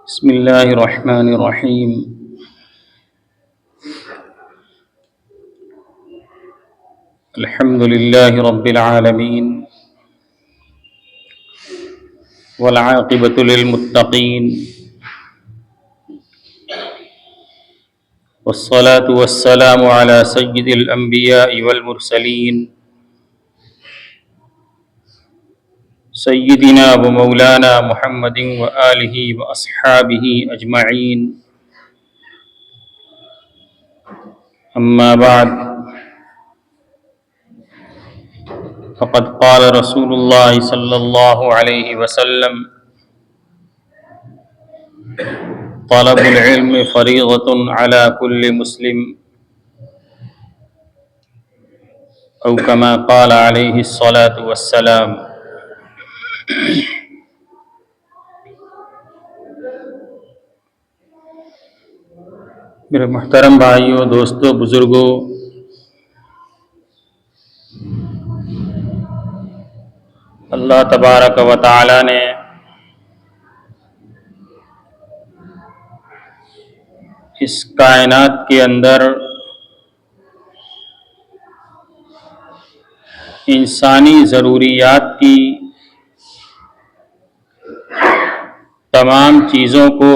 بسم اللہ الرحمن الرحیم۔ الحمد للہ رب العالمین والعاقبۃ للمتقین والصلاة والسلام علی سید الانبیاء والمرسلین سیدنا و مولانا محمد وآلہ واصحابہ اجمعین، اما بعد، فقد قال رسول اللہ صلی اللہ علیہ وسلم: طلب العلم فریضۃ علی کل مسلم، او کما قال علیہ الصلاۃ والسلام۔ میرے محترم بھائیوں، دوستوں، بزرگوں، اللہ تبارک و تعالی نے اس کائنات کے اندر انسانی ضروریات کی تمام چیزوں کو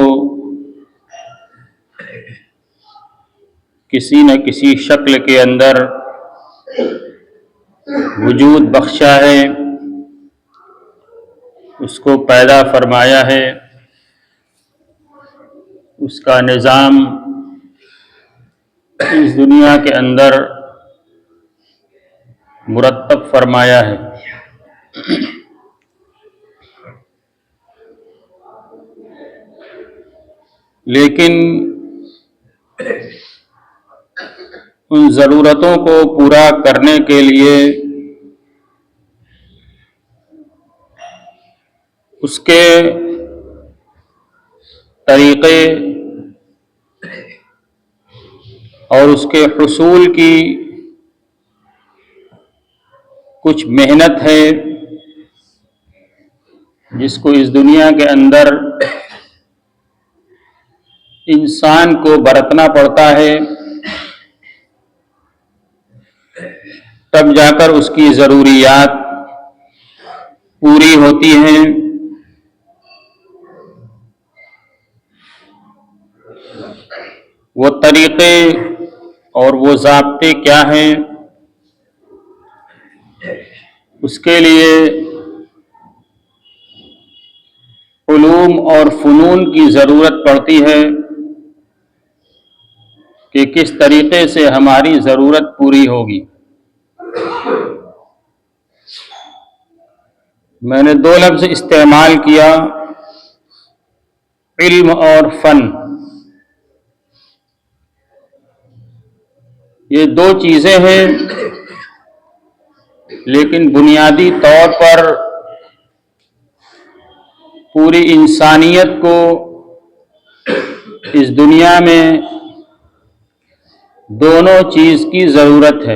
کسی نہ کسی شکل کے اندر وجود بخشا ہے، اس کو پیدا فرمایا ہے، اس کا نظام اس دنیا کے اندر مرتب فرمایا ہے۔ لیکن ان ضرورتوں کو پورا کرنے کے لیے اس کے طریقے اور اس کے حصول کی کچھ محنت ہے جس کو اس دنیا کے اندر انسان کو برتنا پڑتا ہے، تب جا کر اس کی ضروریات پوری ہوتی ہیں۔ وہ طریقے اور وہ ضابطے کیا ہیں، اس کے لیے علوم اور فنون کی ضرورت پڑتی ہے کہ کس طریقے سے ہماری ضرورت پوری ہوگی۔ میں نے دو لفظ استعمال کیا: علم اور فن۔ یہ دو چیزیں ہیں، لیکن بنیادی طور پر پوری انسانیت کو اس دنیا میں دونوں چیز کی ضرورت ہے۔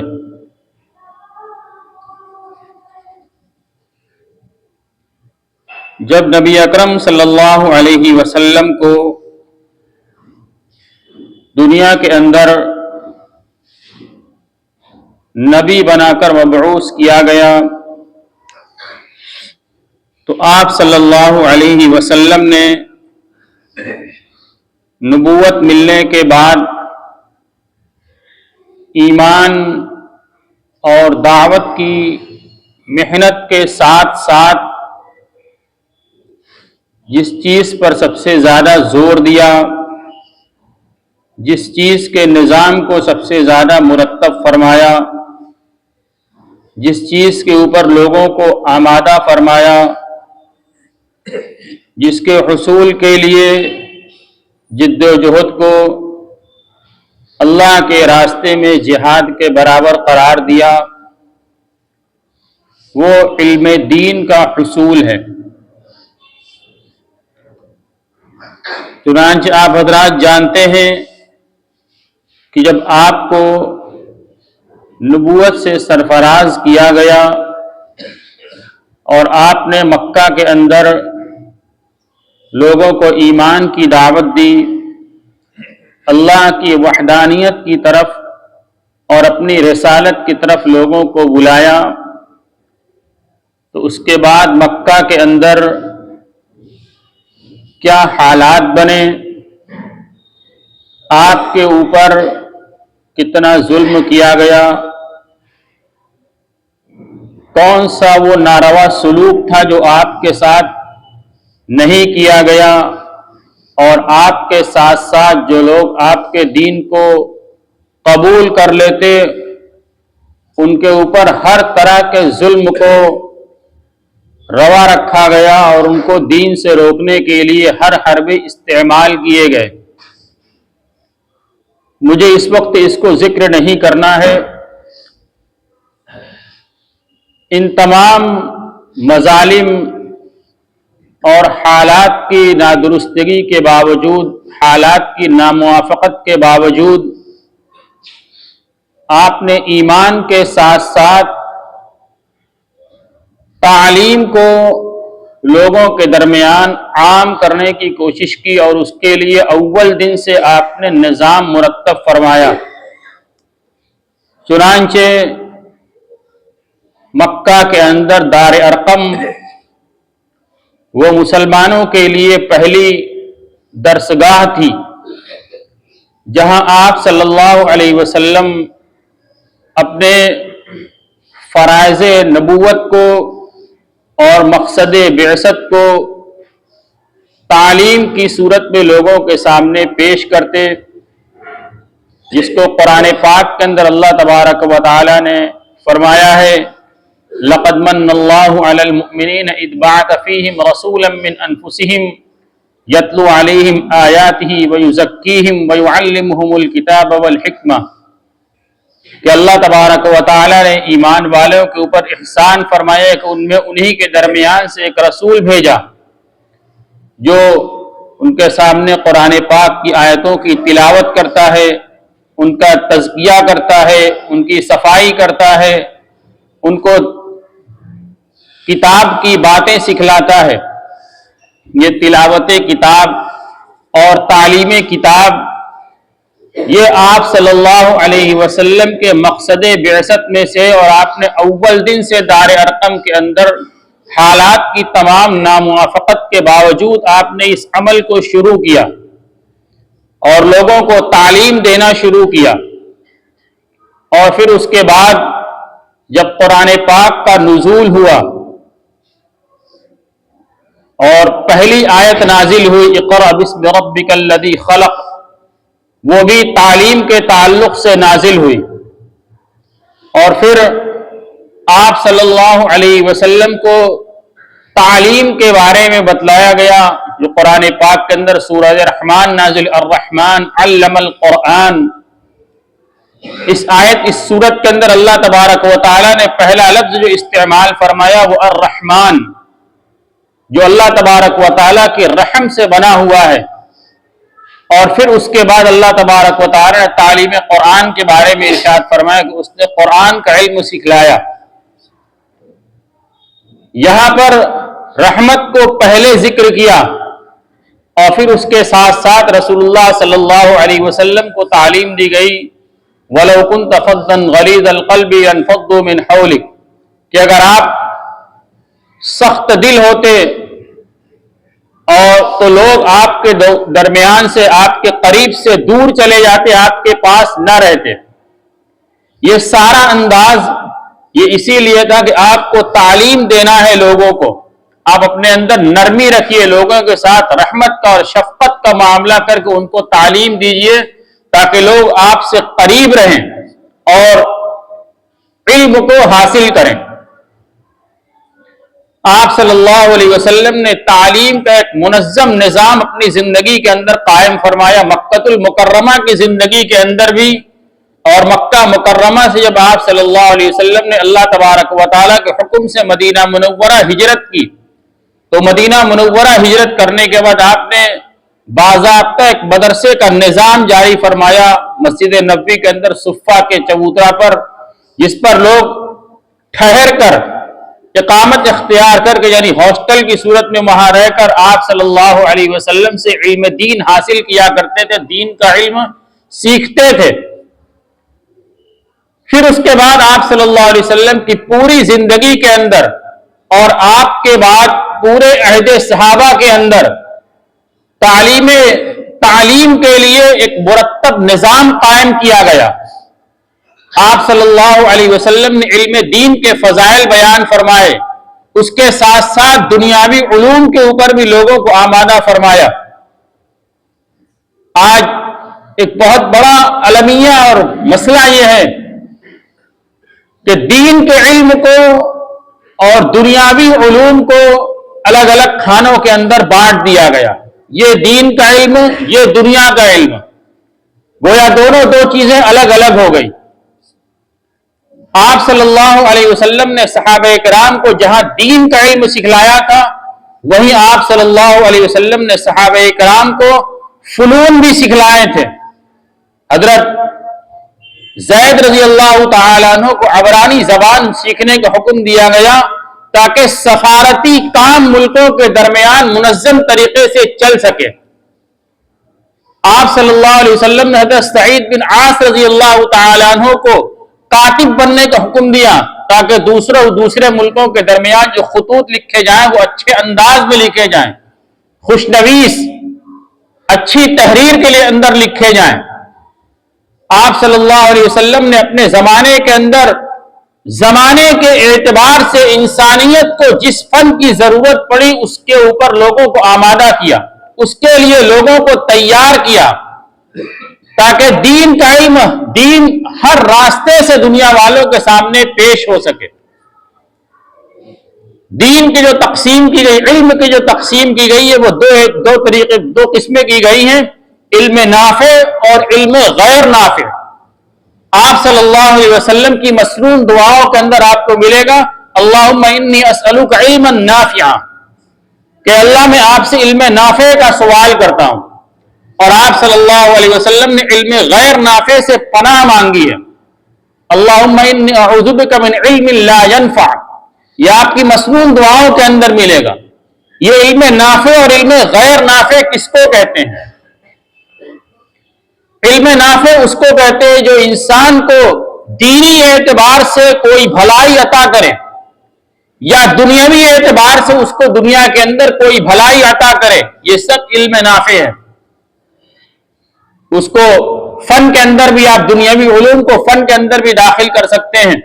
جب نبی اکرم صلی اللہ علیہ وسلم کو دنیا کے اندر نبی بنا کر مبعوث کیا گیا تو آپ صلی اللہ علیہ وسلم نے نبوت ملنے کے بعد ایمان اور دعوت کی محنت کے ساتھ ساتھ جس چیز پر سب سے زیادہ زور دیا، جس چیز کے نظام کو سب سے زیادہ مرتب فرمایا، جس چیز کے اوپر لوگوں کو آمادہ فرمایا، جس کے حصول کے لیے جد و جہد کو اللہ کے راستے میں جہاد کے برابر قرار دیا، وہ علم دین کا حصول ہے۔ چنانچہ آپ حضرات جانتے ہیں کہ جب آپ کو نبوت سے سرفراز کیا گیا اور آپ نے مکہ کے اندر لوگوں کو ایمان کی دعوت دی، اللہ کی وحدانیت کی طرف اور اپنی رسالت کی طرف لوگوں کو بلایا، تو اس کے بعد مکہ کے اندر کیا حالات بنے، آپ کے اوپر کتنا ظلم کیا گیا، کون سا وہ ناروا سلوک تھا جو آپ کے ساتھ نہیں کیا گیا، اور آپ کے ساتھ ساتھ جو لوگ آپ کے دین کو قبول کر لیتے ان کے اوپر ہر طرح کے ظلم کو روا رکھا گیا اور ان کو دین سے روکنے کے لیے ہر حربے استعمال کیے گئے۔ مجھے اس وقت اس کو ذکر نہیں کرنا ہے۔ ان تمام مظالم اور حالات کی نادرستگی کے باوجود، حالات کی ناموافقت کے باوجود، آپ نے ایمان کے ساتھ ساتھ تعلیم کو لوگوں کے درمیان عام کرنے کی کوشش کی، اور اس کے لیے اول دن سے آپ نے نظام مرتب فرمایا۔ چنانچہ مکہ کے اندر دار ارقم وہ مسلمانوں کے لیے پہلی درسگاہ تھی، جہاں آپ صلی اللہ علیہ وسلم اپنے فرائض نبوت کو اور مقصد بعثت کو تعلیم کی صورت میں لوگوں کے سامنے پیش کرتے، جس کو قرآن پاک کے اندر اللہ تبارک و تعالی نے فرمایا ہے لقد من اللہ علی المؤمنین اذ بعث فیہم رسولا من انفسہم یتلو علیہم آیاتہ ویزکیہم ویعلمہم الکتاب والحکمہ، کہ اللہ تبارک و تعالی نے ایمان والوں کے اوپر احسان فرمایا کہ ان میں انہی کے درمیان سے ایک رسول بھیجا جو ان کے سامنے قرآن پاک کی آیتوں کی تلاوت کرتا ہے، ان کا تزکیہ کرتا ہے، ان کی صفائی کرتا ہے، ان کو کتاب کی باتیں سکھلاتا ہے۔ یہ تلاوت کتاب اور تعلیم کتاب یہ آپ صلی اللہ علیہ وسلم کے مقصد بعثت میں سے، اور آپ نے اول دن سے دار ارقم کے اندر حالات کی تمام ناموافقت کے باوجود آپ نے اس عمل کو شروع کیا اور لوگوں کو تعلیم دینا شروع کیا۔ اور پھر اس کے بعد جب قرآن پاک کا نزول ہوا اور پہلی آیت نازل ہوئی اقرأ باسم ربک الذی خلق، وہ بھی تعلیم کے تعلق سے نازل ہوئی، اور پھر آپ صلی اللہ علیہ وسلم کو تعلیم کے بارے میں بتلایا گیا، جو قرآن پاک کے اندر سورہ رحمان نازل، الرحمن علم القرآن۔ اس سورت کے اندر اللہ تبارک و تعالی نے پہلا لفظ جو استعمال فرمایا وہ الرحمن، جو اللہ تبارک و تعالی کے رحم سے بنا ہوا ہے۔ اور پھر اس کے بعد اللہ تبارک و تعالی نے تعلیم قرآن کے بارے میں ارشاد فرمایا کہ اس نے قرآن کا علم سکھلایا۔ یہاں پر رحمت کو پہلے ذکر کیا، اور پھر اس کے ساتھ ساتھ رسول اللہ صلی اللہ علیہ وسلم کو تعلیم دی گئی وَلَوْ كُنْتَ فَظًّا غَلِيظَ الْقَلْبِ انفضوا من حولك، کہ اگر آپ سخت دل ہوتے اور تو لوگ آپ کے درمیان سے، آپ کے قریب سے دور چلے جاتے، آپ کے پاس نہ رہتے۔ یہ سارا انداز یہ اسی لیے تھا کہ آپ کو تعلیم دینا ہے لوگوں کو، آپ اپنے اندر نرمی رکھیے، لوگوں کے ساتھ رحمت کا اور شفقت کا معاملہ کر کے ان کو تعلیم دیجیے تاکہ لوگ آپ سے قریب رہیں اور علم کو حاصل کریں۔ آپ صلی اللہ علیہ وسلم نے تعلیم کا ایک منظم نظام اپنی زندگی کے اندر قائم فرمایا، مکہ المکرمہ کی زندگی کے اندر بھی، اور مکہ مکرمہ سے جب آپ صلی اللہ علیہ وسلم نے اللہ تبارک و تعالیٰ کے حکم سے مدینہ منورہ ہجرت کی، تو مدینہ منورہ ہجرت کرنے کے بعد آپ نے باضابطہ ایک مدرسے کا نظام جاری فرمایا مسجد نبوی کے اندر صفہ کے چبوترا پر، جس پر لوگ ٹھہر کر اقامت اختیار کر کے، یعنی ہاسٹل کی صورت میں وہاں رہ کر آپ صلی اللہ علیہ وسلم سے علم دین حاصل کیا کرتے تھے، دین کا علم سیکھتے تھے۔ پھر اس کے بعد آپ صلی اللہ علیہ وسلم کی پوری زندگی کے اندر اور آپ کے بعد پورے عہد صحابہ کے اندر تعلیم کے لیے ایک مرتب نظام قائم کیا گیا۔ آپ صلی اللہ علیہ وسلم نے علم دین کے فضائل بیان فرمائے، اس کے ساتھ ساتھ دنیاوی علوم کے اوپر بھی لوگوں کو آمادہ فرمایا۔ آج ایک بہت بڑا المیہ اور مسئلہ یہ ہے کہ دین کے علم کو اور دنیاوی علوم کو الگ الگ خانوں کے اندر بانٹ دیا گیا۔ یہ دین کا علم، یہ دنیا کا علم، گویا دونوں دو چیزیں الگ الگ ہو گئی۔ آپ صلی اللہ علیہ وسلم نے صحابہ کرام کو جہاں دین کا علم سکھلایا تھا، وہیں آپ صلی اللہ علیہ وسلم نے صحابہ کرام کو فنون بھی سکھلائے تھے۔ حضرت زید رضی اللہ تعالیٰ عنہ کو عبرانی زبان سیکھنے کا حکم دیا گیا تاکہ سفارتی کام ملکوں کے درمیان منظم طریقے سے چل سکے۔ آپ صلی اللہ علیہ وسلم نے حضرت سعید بن عاص رضی اللہ تعالیٰ عنہ کو کاتب بننے کا حکم دیا تاکہ دوسرے ملکوں کے درمیان جو خطوط لکھے جائیں وہ اچھے انداز میں لکھے جائیں، خوشنویس، اچھی تحریر کے لیے اندر لکھے جائیں۔ آپ صلی اللہ علیہ وسلم نے اپنے زمانے کے اندر زمانے کے اعتبار سے انسانیت کو جس فن کی ضرورت پڑی اس کے اوپر لوگوں کو آمادہ کیا، اس کے لیے لوگوں کو تیار کیا تاکہ دین کا علم، دین ہر راستے سے دنیا والوں کے سامنے پیش ہو سکے۔ دین کی جو تقسیم کی گئی، علم کی جو تقسیم کی گئی ہے وہ دو قسمیں کی گئی ہیں، علم نافع اور علم غیر نافع۔ آپ صلی اللہ علیہ وسلم کی مسنون دعاؤں کے اندر آپ کو ملے گا اللہم انی اسألک علما نافعا، کہ اللہ میں آپ سے علم نافع کا سوال کرتا ہوں۔ اور آپ صلی اللہ علیہ وسلم نے علم غیر نافع سے پناہ مانگی ہے، اللہم انی اعوذ بک من علم لا ينفع، یہ آپ کی مسنون دعاؤں کے اندر ملے گا۔ یہ علم نافع اور علم غیر نافع کس کو کہتے ہیں؟ علم نافع اس کو کہتے ہیں جو انسان کو دینی اعتبار سے کوئی بھلائی عطا کرے یا دنیاوی اعتبار سے اس کو دنیا کے اندر کوئی بھلائی عطا کرے، یہ سب علم نافع ہے۔ اس کو فن کے اندر بھی، آپ دنیاوی علوم کو فن کے اندر بھی داخل کر سکتے ہیں۔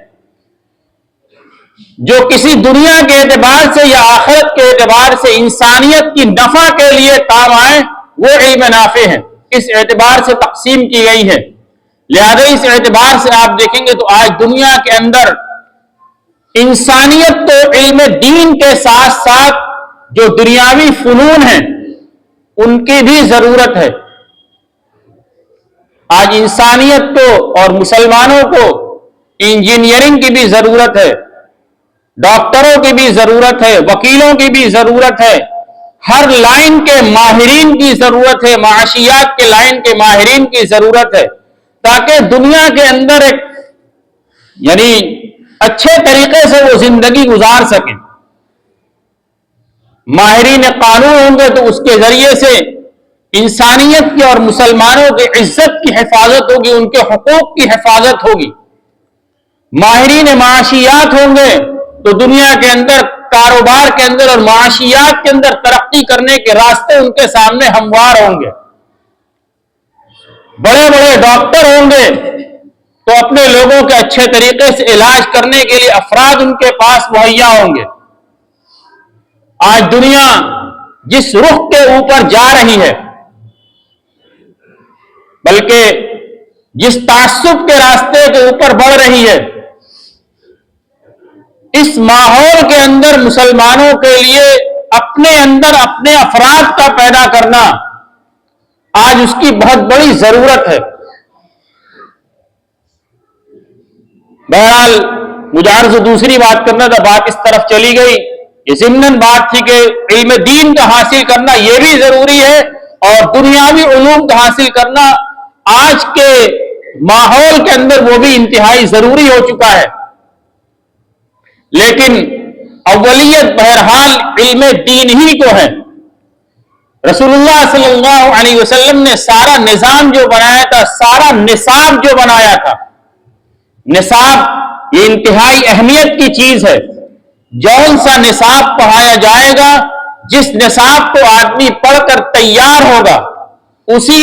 جو کسی دنیا کے اعتبار سے یا آخرت کے اعتبار سے انسانیت کی نفع کے لیے کام آئے، وہ علم نافع ہے، اس اعتبار سے تقسیم کی گئی ہے۔ لہذا اس اعتبار سے آپ دیکھیں گے تو آج دنیا کے اندر انسانیت تو علم دین کے ساتھ ساتھ جو دنیاوی فنون ہیں ان کی بھی ضرورت ہے۔ آج انسانیت کو اور مسلمانوں کو انجینئرنگ کی بھی ضرورت ہے، ڈاکٹروں کی بھی ضرورت ہے، وکیلوں کی بھی ضرورت ہے، ہر لائن کے ماہرین کی ضرورت ہے، معاشیات کے لائن کے ماہرین کی ضرورت ہے، تاکہ دنیا کے اندر ایک یعنی اچھے طریقے سے وہ زندگی گزار سکیں۔ ماہرین قانون ہوں گے تو اس کے ذریعے سے انسانیت کی اور مسلمانوں کی عزت کی حفاظت ہوگی، ان کے حقوق کی حفاظت ہوگی۔ ماہرین معاشیات ہوں گے تو دنیا کے اندر کاروبار کے اندر اور معاشیات کے اندر ترقی کرنے کے راستے ان کے سامنے ہموار ہوں گے۔ بڑے بڑے ڈاکٹر ہوں گے تو اپنے لوگوں کے اچھے طریقے سے علاج کرنے کے لیے افراد ان کے پاس مہیا ہوں گے۔ آج دنیا جس رخ کے اوپر جا رہی ہے، بلکہ جس تعصب کے راستے کے اوپر بڑھ رہی ہے، اس ماحول کے اندر مسلمانوں کے لیے اپنے اندر اپنے افراد کا پیدا کرنا آج اس کی بہت بڑی ضرورت ہے۔ بہرحال مجھے عرض دوسری بات کرنا تھا، بات اس طرف چلی گئی، یہ ضمناً بات تھی کہ علم دین کا حاصل کرنا یہ بھی ضروری ہے اور دنیاوی علوم کا حاصل کرنا آج کے ماحول کے اندر وہ بھی انتہائی ضروری ہو چکا ہے۔ لیکن اولیت بہرحال علم دین ہی کو ہے. رسول اللہ صلی اللہ علیہ وسلم نے سارا نظام جو بنایا تھا، سارا نصاب جو بنایا تھا، نصاب یہ انتہائی اہمیت کی چیز ہے. جون سا نصاب پڑھایا جائے گا، جس نصاب کو آدمی پڑھ کر تیار ہوگا، اسی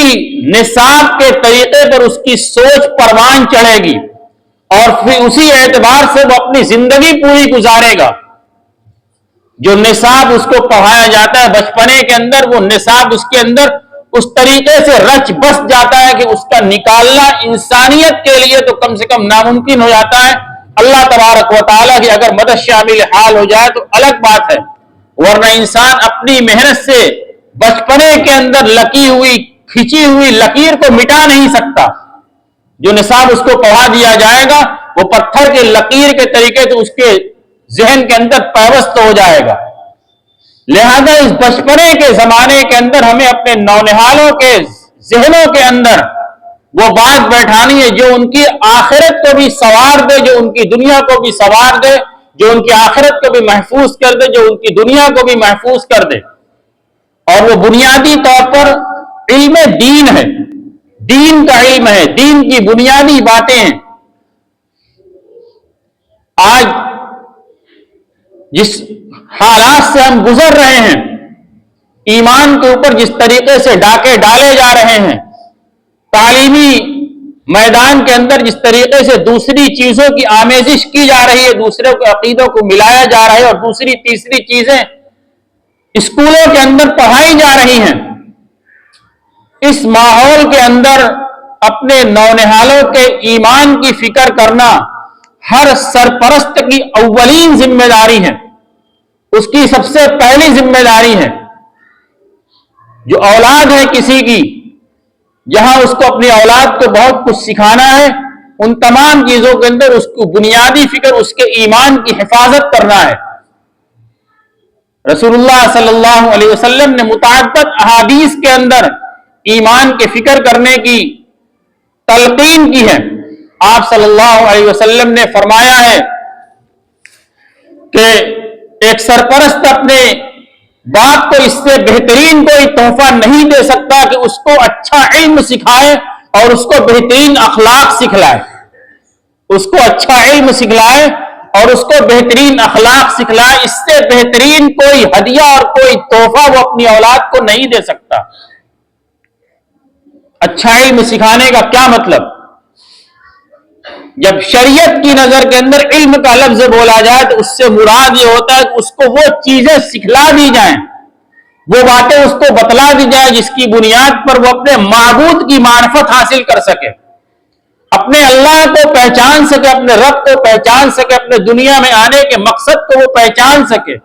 نصاب کے طریقے پر اس کی سوچ پروان چڑھے گی اور پھر اسی اعتبار سے وہ اپنی زندگی پوری گزارے گا. جو نصاب اس کو پڑھایا جاتا ہے بچپنے کے اندر، وہ نصاب اس کے اندر اس طریقے سے رچ بس جاتا ہے کہ اس کا نکالنا انسانیت کے لیے تو کم سے کم ناممکن ہو جاتا ہے. اللہ تبارک و تعالیٰ کی اگر مدد شامل حال ہو جائے تو الگ بات ہے، ورنہ انسان اپنی محنت سے بچپنے کے اندر لکی ہوئی کھینچی ہوئی لکیر کو مٹا نہیں سکتا. جو نصاب اس کو پڑھا دیا جائے گا وہ پتھر کے لکیر کے طریقے سے اس کے ذہن کے اندر پیوست ہو جائے گا. لہذا اس بچپنے کے زمانے کے اندر ہمیں اپنے نونہالوں کے ذہنوں کے اندر وہ بات بیٹھانی ہے جو ان کی آخرت کو بھی سنوار دے، جو ان کی دنیا کو بھی سنوار دے، جو ان کی آخرت کو بھی محفوظ کر دے، جو ان کی دنیا کو بھی محفوظ کر دے. اور وہ بنیادی طور پر علم دین ہے، دین کا علم ہے، دین کی بنیادی باتیں ہیں. آج جس حالات سے ہم گزر رہے ہیں، ایمان کے اوپر جس طریقے سے ڈاکے ڈالے جا رہے ہیں، تعلیمی میدان کے اندر جس طریقے سے دوسری چیزوں کی آمیزش کی جا رہی ہے، دوسرے کے عقیدوں کو ملایا جا رہا ہے اور دوسری تیسری چیزیں اسکولوں کے اندر پڑھائی جا رہی ہیں، اس ماحول کے اندر اپنے نونہالوں کے ایمان کی فکر کرنا ہر سرپرست کی اولین ذمہ داری ہے، اس کی سب سے پہلی ذمہ داری ہے. جو اولاد ہے کسی کی، جہاں اس کو اپنی اولاد کو بہت کچھ سکھانا ہے، ان تمام چیزوں کے اندر اس کو بنیادی فکر اس کے ایمان کی حفاظت کرنا ہے. رسول اللہ صلی اللہ علیہ وسلم نے متعدد احادیث کے اندر ایمان کے فکر کرنے کی تلقین کی ہے. آپ صلی اللہ علیہ وسلم نے فرمایا ہے کہ ایک سرپرست اپنے باپ کو اس سے بہترین کوئی تحفہ نہیں دے سکتا کہ اس کو اچھا علم سکھائے اور اس کو بہترین اخلاق سکھلائے. اس کو اچھا علم سکھلائے اور اس کو بہترین اخلاق سکھلائے. اس سے بہترین کوئی ہدیہ اور کوئی تحفہ وہ اپنی اولاد کو نہیں دے سکتا. اچھا علم سکھانے کا کیا مطلب؟ جب شریعت کی نظر کے اندر علم کا لفظ بولا جائے تو اس سے مراد یہ ہوتا ہے کہ اس کو وہ چیزیں سکھلا دی جائیں، وہ باتیں اس کو بتلا دی جائیں جس کی بنیاد پر وہ اپنے معبود کی معرفت حاصل کر سکے، اپنے اللہ کو پہچان سکے، اپنے رب کو پہچان سکے، اپنے دنیا میں آنے کے مقصد کو وہ پہچان سکے.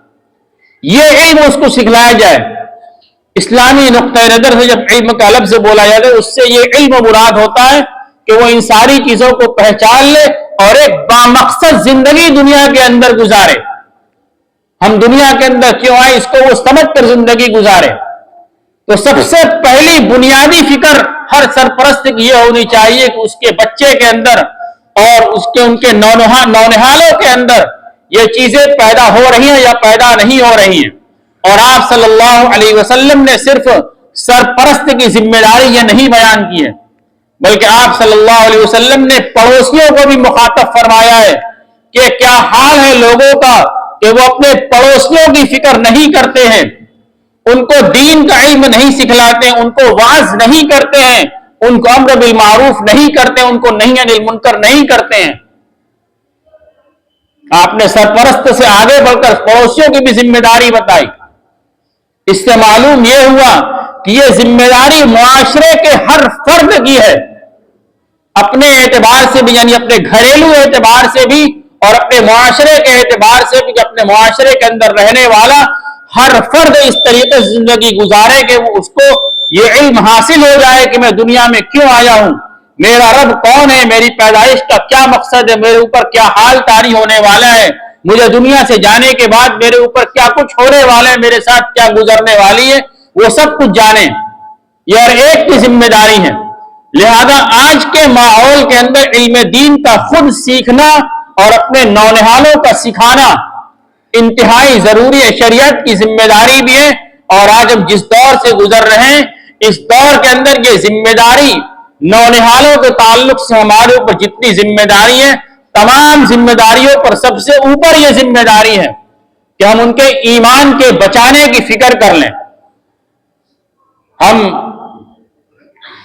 یہ علم اس کو سکھلایا جائے. اسلامی نقطۂ نظر سے جب علم کا لفظ بولا جائے اس سے یہ علم مراد ہوتا ہے کہ وہ ان ساری چیزوں کو پہچان لے اور ایک بامقصد زندگی دنیا کے اندر گزارے. ہم دنیا کے اندر کیوں آئے اس کو وہ سمجھ کر زندگی گزارے. تو سب سے پہلی بنیادی فکر ہر سرپرست کی یہ ہونی چاہیے کہ اس کے بچے کے اندر اور ان کے نونہالوں کے اندر یہ چیزیں پیدا ہو رہی ہیں یا پیدا نہیں ہو رہی ہیں. اور آپ صلی اللہ علیہ وسلم نے صرف سرپرست کی ذمہ داری یہ نہیں بیان کی ہے، بلکہ آپ صلی اللہ علیہ وسلم نے پڑوسیوں کو بھی مخاطب فرمایا ہے کہ کیا حال ہے لوگوں کا کہ وہ اپنے پڑوسیوں کی فکر نہیں کرتے ہیں، ان کو دین کا علم نہیں سکھلاتے ہیں، ان کو واعظ نہیں کرتے ہیں، ان کو امر بالمعروف نہیں کرتے ہیں، ان کو نہی عن المنکر نہیں کرتے ہیں. آپ نے سرپرست سے آگے بڑھ کر پڑوسیوں کی بھی ذمہ داری بتائی. اس سے معلوم یہ ہوا کہ یہ ذمہ داری معاشرے کے ہر فرد کی ہے، اپنے اعتبار سے بھی، یعنی اپنے گھریلو اعتبار سے بھی اور اپنے معاشرے کے اعتبار سے بھی، کہ اپنے معاشرے کے اندر رہنے والا ہر فرد اس طریقے سے زندگی گزارے کہ وہ اس کو یہ علم حاصل ہو جائے کہ میں دنیا میں کیوں آیا ہوں، میرا رب کون ہے، میری پیدائش کا کیا مقصد ہے، میرے اوپر کیا حال طاری ہونے والا ہے، مجھے دنیا سے جانے کے بعد میرے اوپر کیا کچھ ہونے والا ہے، میرے ساتھ کیا گزرنے والی ہے، وہ سب کچھ جانیں. یہ ہر ایک کی ذمہ داری ہے. لہذا آج کے ماحول کے اندر علم دین کا خود سیکھنا اور اپنے نونہالوں کا سکھانا انتہائی ضروری ہے، شریعت کی ذمہ داری بھی ہے، اور آج ہم جس دور سے گزر رہے ہیں اس دور کے اندر یہ ذمہ داری نونہالوں کے تعلق سے ہمارے اوپر جتنی ذمہ داری ہے، تمام ذمہ داریوں پر سب سے اوپر یہ ذمہ داری ہے کہ ہم ان کے ایمان کے بچانے کی فکر کر لیں۔ ہم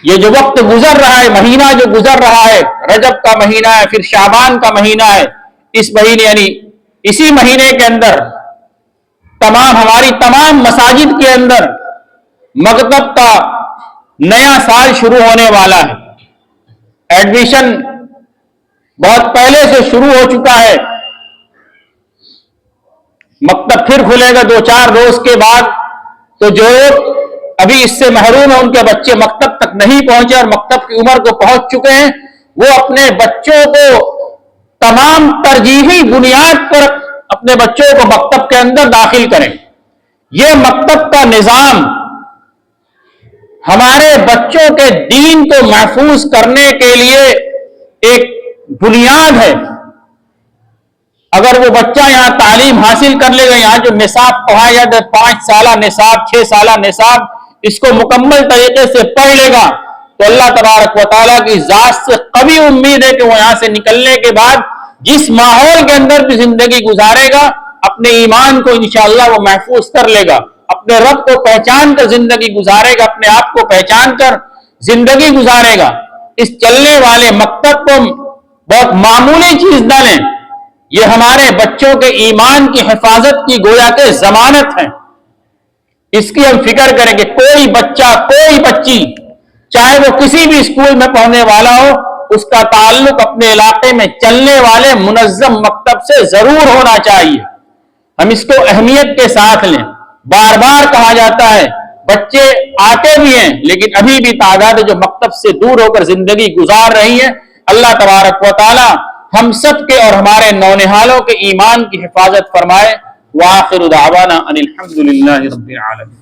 یہ جو وقت گزر رہا ہے، مہینہ جو گزر رہا ہے، رجب کا مہینہ ہے، پھر شعبان کا مہینہ ہے، اس مہینے یعنی اسی مہینے کے اندر ہماری تمام مساجد کے اندر مکتب کا نیا سال شروع ہونے والا ہے۔ ایڈمیشن بہت پہلے سے شروع ہو چکا ہے، مکتب پھر کھلے گا 2-4 روز کے بعد۔ تو جو ابھی اس سے محروم ہیں، ان کے بچے مکتب تک نہیں پہنچے اور مکتب کی عمر کو پہنچ چکے ہیں، وہ اپنے بچوں کو تمام ترجیحی بنیاد پر اپنے بچوں کو مکتب کے اندر داخل کریں۔ یہ مکتب کا نظام ہمارے بچوں کے دین کو محفوظ کرنے کے لیے ایک بنیاد ہے۔ اگر وہ بچہ یہاں تعلیم حاصل کر لے گا، یہاں جو نصاب پڑھایا جاتا ہے 5 سالہ نصاب، 6 سالہ نصاب، اس کو مکمل طریقے سے پڑھ لے گا تو اللہ تبارک و تعالیٰ کی ذات سے قوی امید ہے کہ وہ یہاں سے نکلنے کے بعد جس ماحول کے اندر بھی زندگی گزارے گا، اپنے ایمان کو انشاءاللہ وہ محفوظ کر لے گا، اپنے رب کو پہچان کر زندگی گزارے گا، اپنے آپ کو پہچان کر زندگی گزارے گا۔ اس چلنے والے مکتب کو بہت معمولی چیز نہ لیں، یہ ہمارے بچوں کے ایمان کی حفاظت کی گویا کہ ضمانت ہے۔ اس کی ہم فکر کریں کہ کوئی بچہ، کوئی بچی، چاہے وہ کسی بھی اسکول میں پڑھنے والا ہو، اس کا تعلق اپنے علاقے میں چلنے والے منظم مکتب سے ضرور ہونا چاہیے۔ ہم اس کو اہمیت کے ساتھ لیں۔ بار بار کہا جاتا ہے بچے آتے بھی ہیں لیکن ابھی بھی تعداد ہے جو مکتب سے دور ہو کر زندگی گزار رہی ہے۔ اللہ تبارک و تعالی ہم سب کے اور ہمارے نونہالوں کے ایمان کی حفاظت فرمائے۔ وآخر دعوانا ان الحمد للہ رب العالمین۔